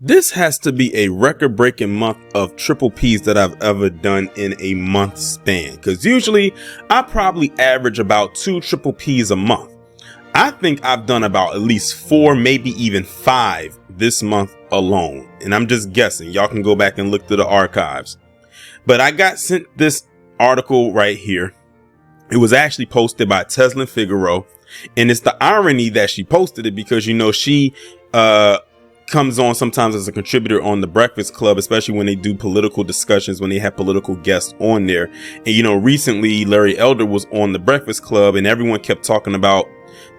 This has to be a record-breaking month of triple P's that I've ever done in a month span, because usually I probably average about 2 triple P's a month. I think I've done about at least 4, maybe even 5 this month alone, and I'm just guessing. Y'all can go back and look through the archives. But I got sent this article right here. It was actually posted by Teslin Figaro, and it's the irony that she posted it because, you know, she comes on sometimes as a contributor on the Breakfast Club, especially when they do political discussions, when they have political guests on there. And, you know, recently Larry Elder was on the Breakfast Club and everyone kept talking about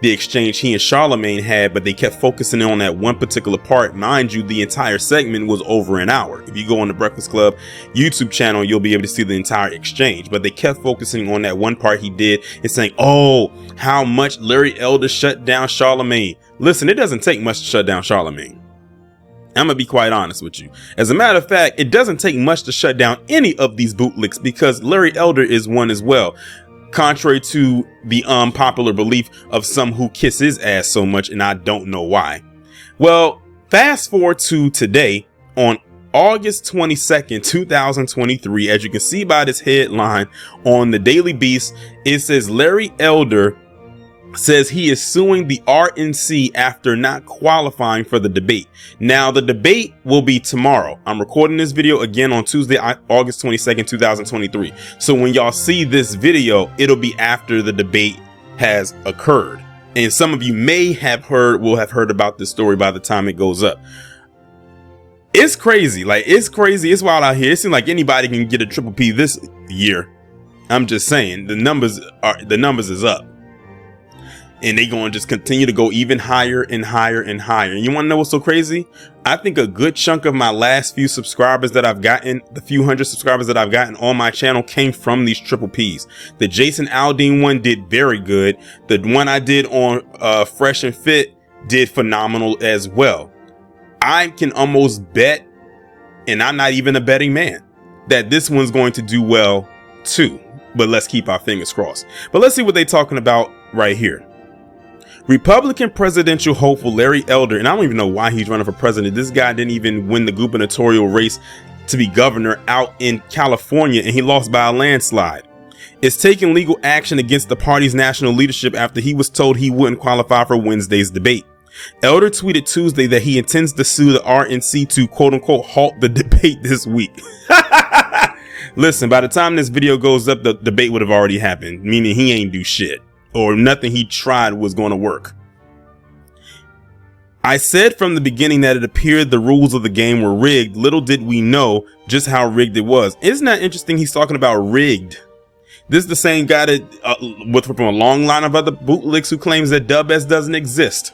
the exchange he and Charlemagne had, but they kept focusing on that one particular part. Mind you, the entire segment was over an hour. If you go on the Breakfast Club YouTube channel, you'll be able to see the entire exchange, but they kept focusing on that one part he did and saying, oh, how much Larry Elder shut down Charlemagne. Listen, it doesn't take much to shut down Charlemagne. I'm gonna be quite honest with you. As a matter of fact, it doesn't take much to shut down any of these bootlicks because Larry Elder is one as well. Contrary to the unpopular belief of some who kiss his ass so much, and I don't know why. Well, fast forward to today on August 22nd, 2023. As you can see by this headline on the Daily Beast, it says Larry Elder says he is suing the RNC after not qualifying for the debate. Now, the debate will be tomorrow. I'm recording this video again on Tuesday, August 22nd, 2023. So when y'all see this video, it'll be after the debate has occurred. And some of you will have heard about this story by the time it goes up. It's crazy. It's crazy. It's wild out here. It seems like anybody can get a triple P this year. I'm just saying the numbers is up. And they going to just continue to go even higher and higher and higher. And you want to know what's so crazy? I think a good chunk of my last few subscribers that I've gotten, the few hundred subscribers that I've gotten on my channel, came from these triple P's. The Jason Aldean one did very good. The one I did on Fresh and Fit did phenomenal as well. I can almost bet, and I'm not even a betting man, that this one's going to do well too. But let's keep our fingers crossed. But let's see what they're talking about right here. Republican presidential hopeful Larry Elder, and I don't even know why he's running for president. This guy didn't even win the gubernatorial race to be governor out in California, and he lost by a landslide, is taking legal action against the party's national leadership after he was told he wouldn't qualify for Wednesday's debate. Elder tweeted Tuesday that he intends to sue the RNC to quote unquote halt the debate this week. Listen, by the time this video goes up, the debate would have already happened, meaning he ain't do shit. Or nothing he tried was going to work. I said from the beginning that it appeared the rules of the game were rigged. Little did we know just how rigged it was. Isn't that interesting? He's talking about rigged. This is the same guy that from a long line of other bootlicks who claims that Dub S doesn't exist.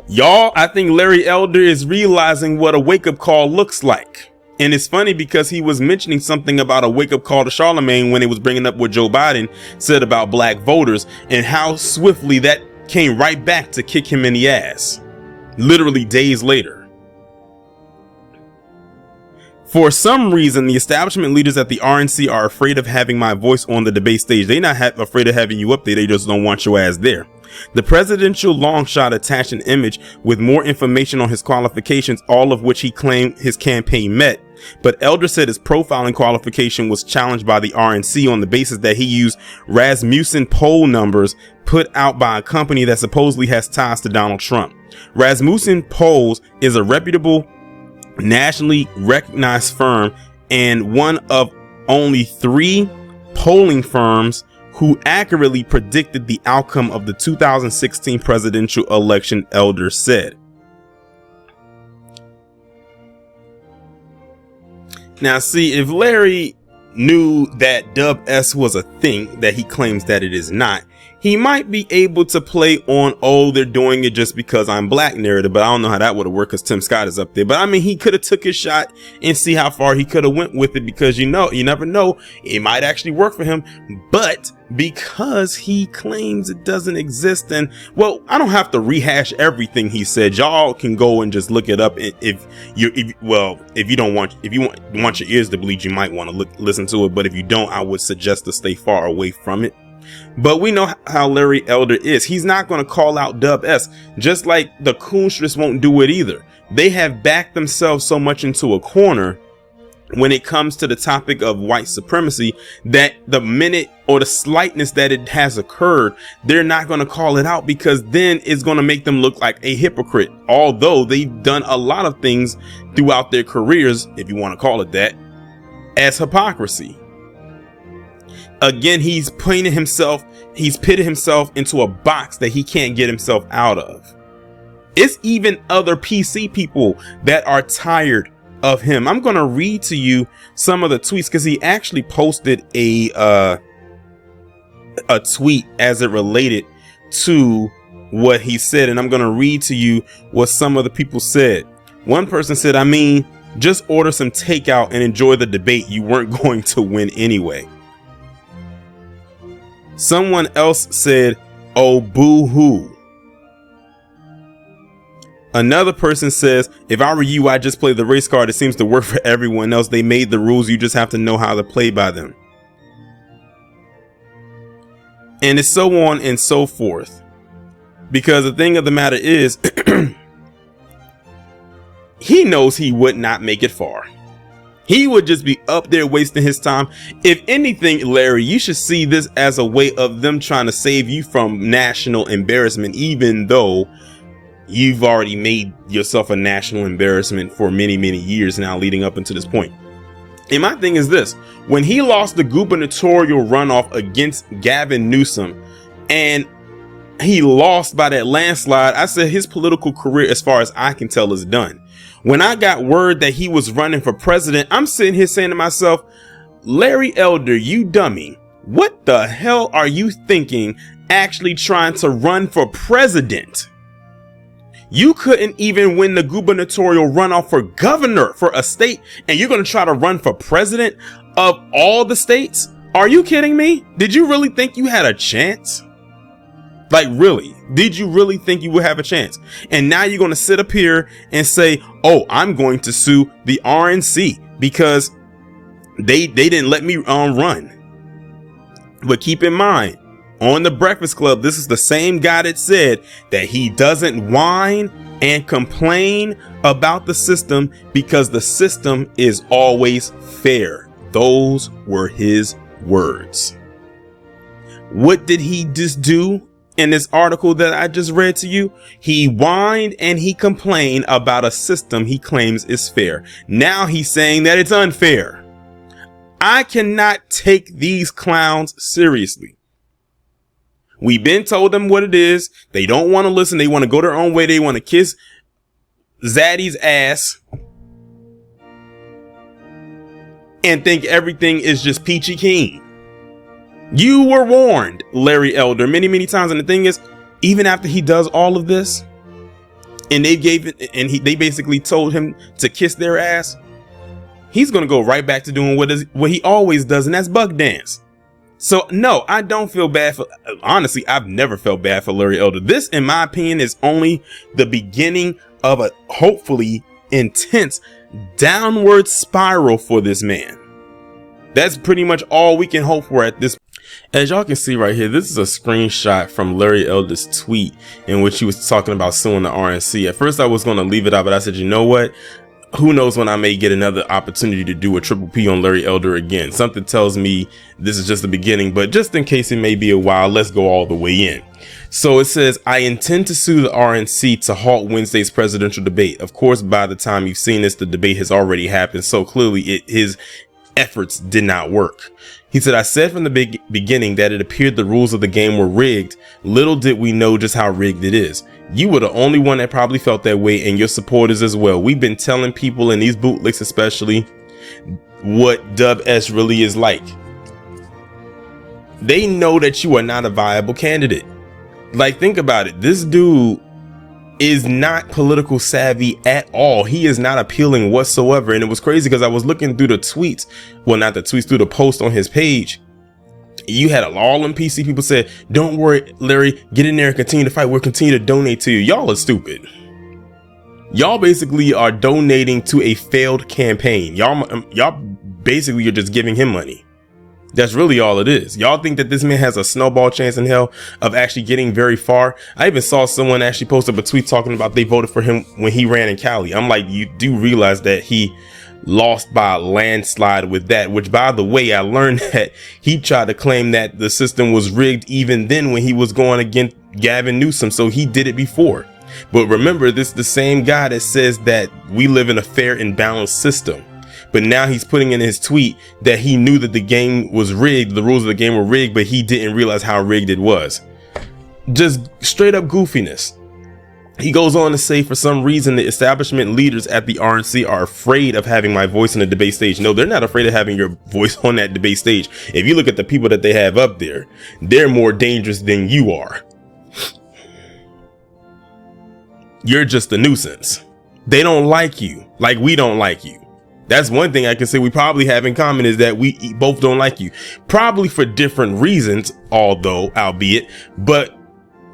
Y'all, I think Larry Elder is realizing what a wake-up call looks like. And it's funny because he was mentioning something about a wake-up call to Charlemagne when it was bringing up what Joe Biden said about black voters and how swiftly that came right back to kick him in the ass, literally days later. For some reason, the establishment leaders at the RNC are afraid of having my voice on the debate stage. They're not afraid of having you up there. They just don't want your ass there. The presidential long shot attached an image with more information on his qualifications, all of which he claimed his campaign met. But Elder said his profiling qualification was challenged by the RNC on the basis that he used Rasmussen poll numbers put out by a company that supposedly has ties to Donald Trump. Rasmussen Polls is a reputable, nationally recognized firm and one of only 3 polling firms who accurately predicted the outcome of the 2016 presidential election, Elder said. Now, see, if Larry knew that Dub S was a thing that he claims that it is not, he might be able to play on, oh, they're doing it just because I'm black narrative, but I don't know how that would have worked because Tim Scott is up there. But I mean, he could have took his shot and see how far he could have went with it, because you never know, it might actually work for him. But because he claims it doesn't exist, and well, I don't have to rehash everything he said. Y'all can go and just look it up. If you want your ears to bleed, you might want to listen to it. But if you don't, I would suggest to stay far away from it. But we know how Larry Elder is. He's not going to call out Dub S, just like the Coonstress won't do it either. They have backed themselves so much into a corner when it comes to the topic of white supremacy that the minute or the slightness that it has occurred, they're not going to call it out, because then it's going to make them look like a hypocrite. Although they've done a lot of things throughout their careers, if you want to call it that, as hypocrisy. Again, he's pitted himself into a box that he can't get himself out of. It's even other PC people that are tired of him. I'm going to read to you some of the tweets, because he actually posted a tweet as it related to what he said. And I'm going to read to you what some of the people said. One person said, I mean, just order some takeout and enjoy the debate. You weren't going to win anyway. Someone else said, oh, boo hoo. Another person says, if I were you, I'd just play the race card. It seems to work for everyone else. They made the rules. You just have to know how to play by them. And it's so on and so forth. Because the thing of the matter is, he knows he would not make it far. He would just be up there wasting his time. If anything, Larry, you should see this as a way of them trying to save you from national embarrassment, even though you've already made yourself a national embarrassment for many, many years now leading up until this point. And my thing is this: when he lost the gubernatorial runoff against Gavin Newsom and he lost by that landslide, I said his political career, as far as I can tell, is done. When I got word that he was running for president, I'm sitting here saying to myself, Larry Elder, you dummy, what the hell are you thinking actually trying to run for president? You couldn't even win the gubernatorial runoff for governor for a state, and you're going to try to run for president of all the states? Are you kidding me? Did you really think you had a chance? Like, really? Did you really think you would have a chance? And now you're going to sit up here and say, oh, I'm going to sue the RNC because they didn't let me run. But keep in mind, on the Breakfast Club, this is the same guy that said that he doesn't whine and complain about the system because the system is always fair. Those were his words. What did he just do in this article that I just read to you? He whined and he complained about a system he claims is fair. Now he's saying that it's unfair. I cannot take these clowns seriously. We've been told them what it is. They don't want to listen. They want to go their own way. They want to kiss Zaddy's ass and think everything is just peachy keen. You were warned, Larry Elder, many, many times. And the thing is, even after he does all of this and they basically told him to kiss their ass, he's going to go right back to doing what he always does. And that's buck dance. So no, I don't feel bad for, honestly, I've never felt bad for Larry Elder. This, in my opinion, is only the beginning of a hopefully intense downward spiral for this man. That's pretty much all we can hope for at this. As y'all can see right here, this is a screenshot from Larry Elder's tweet in which he was talking about suing the RNC. At first I was going to leave it out, but I said, you know what? Who knows when I may get another opportunity to do a triple P on Larry Elder again. Something tells me this is just the beginning, but just in case it may be a while, let's go all the way in. So it says, I intend to sue the RNC to halt Wednesday's presidential debate. Of course, by the time you've seen this, the debate has already happened. So clearly his efforts did not work. He said, I said from the beginning that it appeared the rules of the game were rigged. Little did we know just how rigged it is. You were the only one that probably felt that way, and your supporters as well. We've been telling people, in these bootlicks especially, what Dub S really is like. They know that you are not a viable candidate. Like, think about it. This dude is not political savvy at all. He is not appealing whatsoever. And it was crazy because I was looking through the tweets. Well, not the tweets, through the post on his page. You had all them PC people said, don't worry, Larry, get in there and continue to fight. We'll continue to donate to you. Y'all are stupid. Y'all basically are donating to a failed campaign. Y'all basically are just giving him money. That's really all it is. Y'all think that this man has a snowball chance in hell of actually getting very far? I even saw someone actually post up a tweet talking about they voted for him when he ran in Cali. I'm like, you do realize that he lost by a landslide with that, which, by the way, I learned that he tried to claim that the system was rigged even then when he was going against Gavin Newsom. So he did it before. But remember, this is the same guy that says that we live in a fair and balanced system. But now he's putting in his tweet that he knew that the game was rigged, the rules of the game were rigged, but he didn't realize how rigged it was. Just straight up goofiness. He goes on to say, for some reason, the establishment leaders at the RNC are afraid of having my voice on the debate stage. No, they're not afraid of having your voice on that debate stage. If you look at the people that they have up there, they're more dangerous than you are. You're just a nuisance. They don't like you like we don't like you. That's one thing I can say we probably have in common, is that we both don't like you, probably for different reasons, albeit, but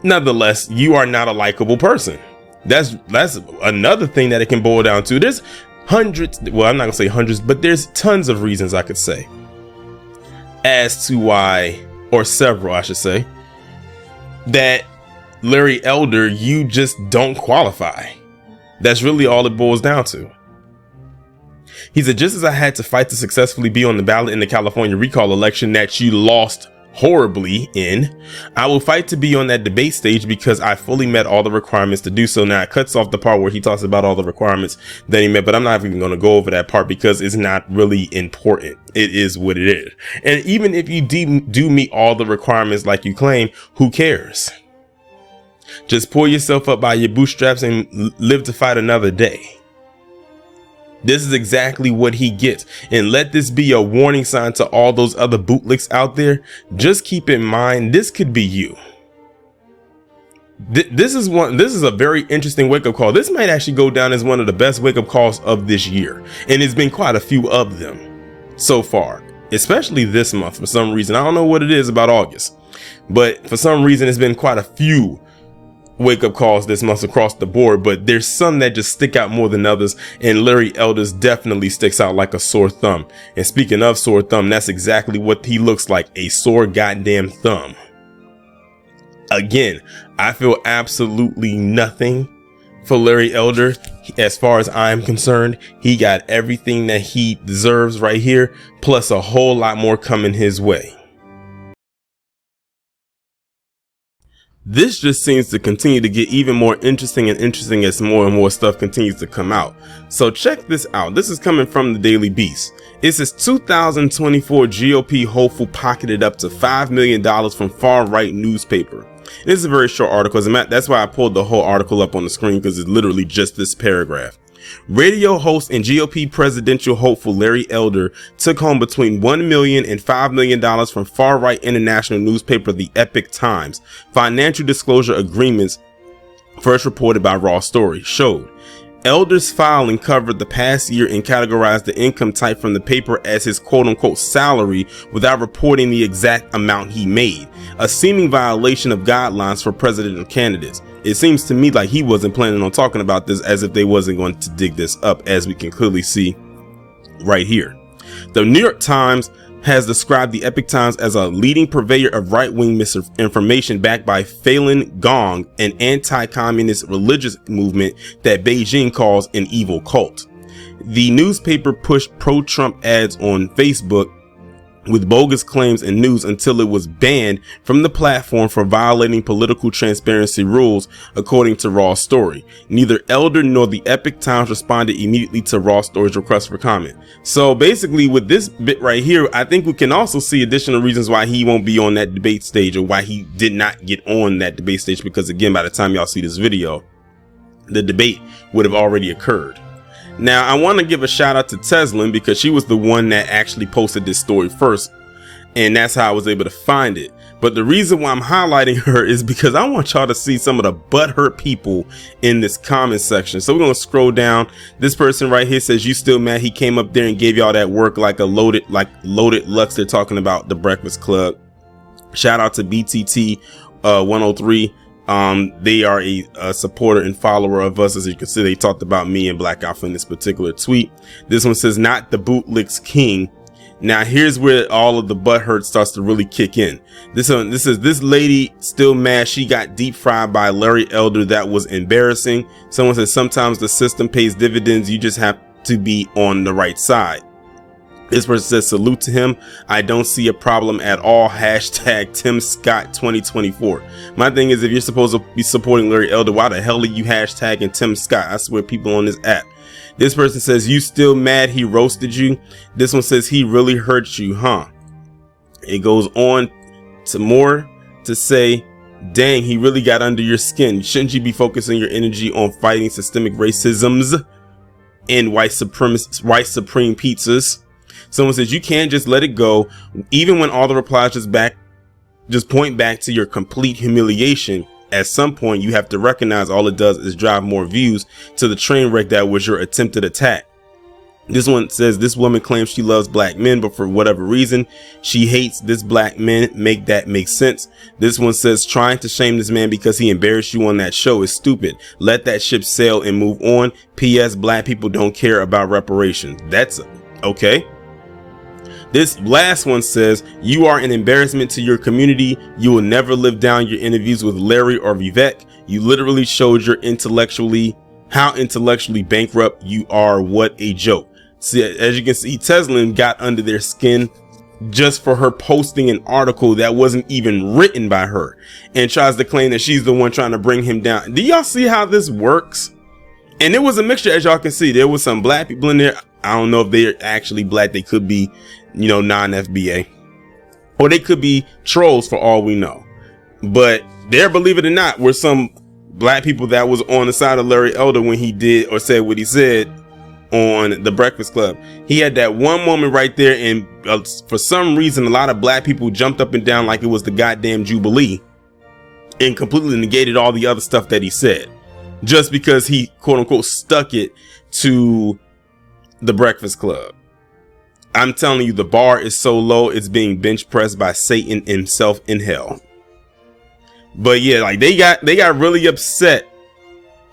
nonetheless, you are not a likable person. That's another thing that it can boil down to. There's hundreds, well, I'm not gonna say hundreds, but there's tons of reasons I could say as to why, or several, I should say, that Larry Elder, you just don't qualify. That's really all it boils down to. He said, just as I had to fight to successfully be on the ballot in the California recall election that you lost horribly in, I will fight to be on that debate stage because I fully met all the requirements to do so. Now it cuts off the part where he talks about all the requirements that he met, but I'm not even going to go over that part because it's not really important. It is what it is. And even if you do meet all the requirements like you claim, who cares? Just pull yourself up by your bootstraps and live to fight another day. This is exactly what he gets. And let this be a warning sign to all those other bootlicks out there. Just keep in mind, this could be you. This is a very interesting wake-up call. This might actually go down as one of the best wake-up calls of this year. And it's been quite a few of them so far, especially this month for some reason. I don't know what it is about August, but for some reason it's been quite a few wake-up calls this month across the board, but there's some that just stick out more than others, and Larry Elder's definitely sticks out like a sore thumb. And speaking of sore thumb, that's exactly what he looks like, a sore goddamn thumb. Again, I feel absolutely nothing for Larry Elder. As far as I'm concerned, he got everything that he deserves right here, plus a whole lot more coming his way. This just seems to continue to get even more interesting as more and more stuff continues to come out. So check this out. This is coming from the Daily Beast. It says 2024 GOP hopeful pocketed up to $5 million from far-right newspaper. This is a very short article. That's why I pulled the whole article up on the screen, because it's literally just this paragraph. Radio host and GOP presidential hopeful Larry Elder took home between $1 million and $5 million from far-right international newspaper The Epoch Times. Financial disclosure agreements, first reported by Raw Story, showed. Elder's filing covered the past year and categorized the income type from the paper as his quote-unquote salary without reporting the exact amount he made, a seeming violation of guidelines for presidential candidates. It seems to me like he wasn't planning on talking about this, as if they wasn't going to dig this up, as we can clearly see right here. The New York Times has described the Epoch Times as a leading purveyor of right-wing misinformation backed by Falun Gong, an anti-communist religious movement that Beijing calls an evil cult. The newspaper pushed pro-Trump ads on Facebook with bogus claims and news until it was banned from the platform for violating political transparency rules, according to Raw Story. Neither Elder nor the Epoch Times responded immediately to Raw Story's request for comment. So basically, with this bit right here, I think we can also see additional reasons why he won't be on that debate stage, or why he did not get on that debate stage, because again, by the time y'all see this video, the debate would have already occurred. Now, I want to give a shout out to Teslin, because she was the one that actually posted this story first, and that's how I was able to find it. But the reason why I'm highlighting her is because I want y'all to see some of the butthurt people in this comment section. So we're going to scroll down. This person right here says, "You still mad he came up there and gave y'all that work like a loaded Lux." They're talking about the Breakfast Club. Shout out to BTT 103. They are a supporter and follower of us. As you can see, they talked about me and Black Alpha in this particular tweet. This one says, "Not the bootlicks king. Now here's where all of the butthurt starts to really kick in. This lady still mad she got deep fried by Larry Elder. That was embarrassing. Someone says sometimes the system pays dividends. You just have to be on the right side. This person says salute to him. I don't see a problem at all. Hashtag Tim Scott 2024. My thing is, if you're supposed to be supporting Larry Elder, why the hell are you hashtagging Tim Scott? I swear people on this app. This person says, you still mad he roasted you? This one says, he really hurt you, huh? It goes on to more to say, dang, he really got under your skin. Shouldn't you be focusing your energy on fighting systemic racisms and white supreme pizzas? Someone says, you can't just let it go. Even when all the replies just point back to your complete humiliation. At some point, you have to recognize all it does is drive more views to the train wreck that was your attempted attack. This one says, this woman claims she loves black men, but for whatever reason, she hates this black men. Make that make sense. This one says, trying to shame this man because he embarrassed you on that show is stupid. Let that ship sail and move on. P.S. Black people don't care about reparations. That's okay. This last one says, you are an embarrassment to your community. You will never live down your interviews with Larry or Vivek. You literally showed how intellectually bankrupt you are. What a joke. See, as you can see, Teslin got under their skin just for her posting an article that wasn't even written by her and tries to claim that she's the one trying to bring him down. Do y'all see how this works? And it was a mixture, as y'all can see. There was some black people in there. I don't know if they're actually black. They could be, non-FBA, or they could be trolls for all we know. But there, believe it or not, were some black people that was on the side of Larry Elder when he did or said what he said on The Breakfast Club. He had that one moment right there, and for some reason, a lot of black people jumped up and down like it was the goddamn Jubilee and completely negated all the other stuff that he said, just because he quote unquote stuck it to The Breakfast Club. I'm telling you, the bar is so low, it's being bench pressed by Satan himself in hell. But yeah, like they got really upset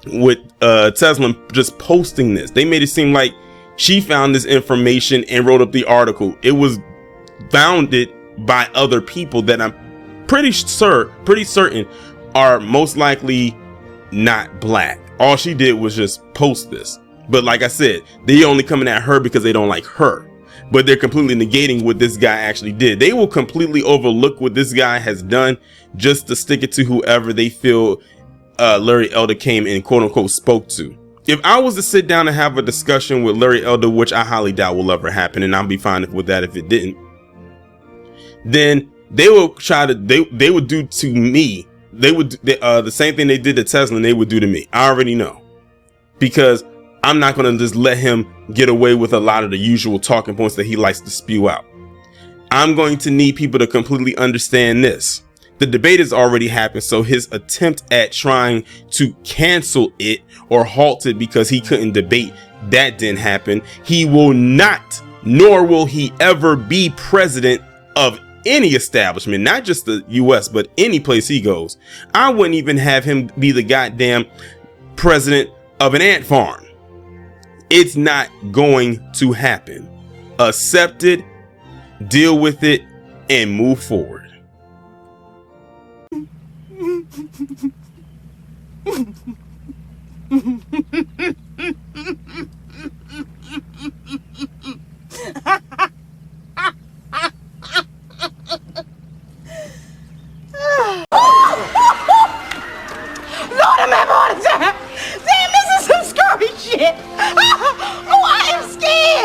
with Tesla just posting this. They made it seem like she found this information and wrote up the article. It was founded by other people that I'm pretty certain are most likely not black. All she did was just post this. But like I said, they only coming at her because they don't like her. But they're completely negating what this guy actually did. They will completely overlook what this guy has done just to stick it to whoever they feel Larry Elder came and quote unquote spoke to. If I was to sit down and have a discussion with Larry Elder, which I highly doubt will ever happen, and I'll be fine with that if it didn't, then they will try to, they would do to me, the same thing they did to Tesla, and they would do to me. I already know, because I'm not going to just let him get away with a lot of the usual talking points that he likes to spew out. I'm going to need people to completely understand this. The debate has already happened, so his attempt at trying to cancel it or halt it because he couldn't debate, that didn't happen. He will not, nor will he ever be president of any establishment, not just the US, but any place he goes. I wouldn't even have him be the goddamn president of an ant farm. It's not going to happen. Accept it, deal with it, and move forward. Lord, I'm having a heart attack. Damn, this is some scary shit. Oh, I am scared.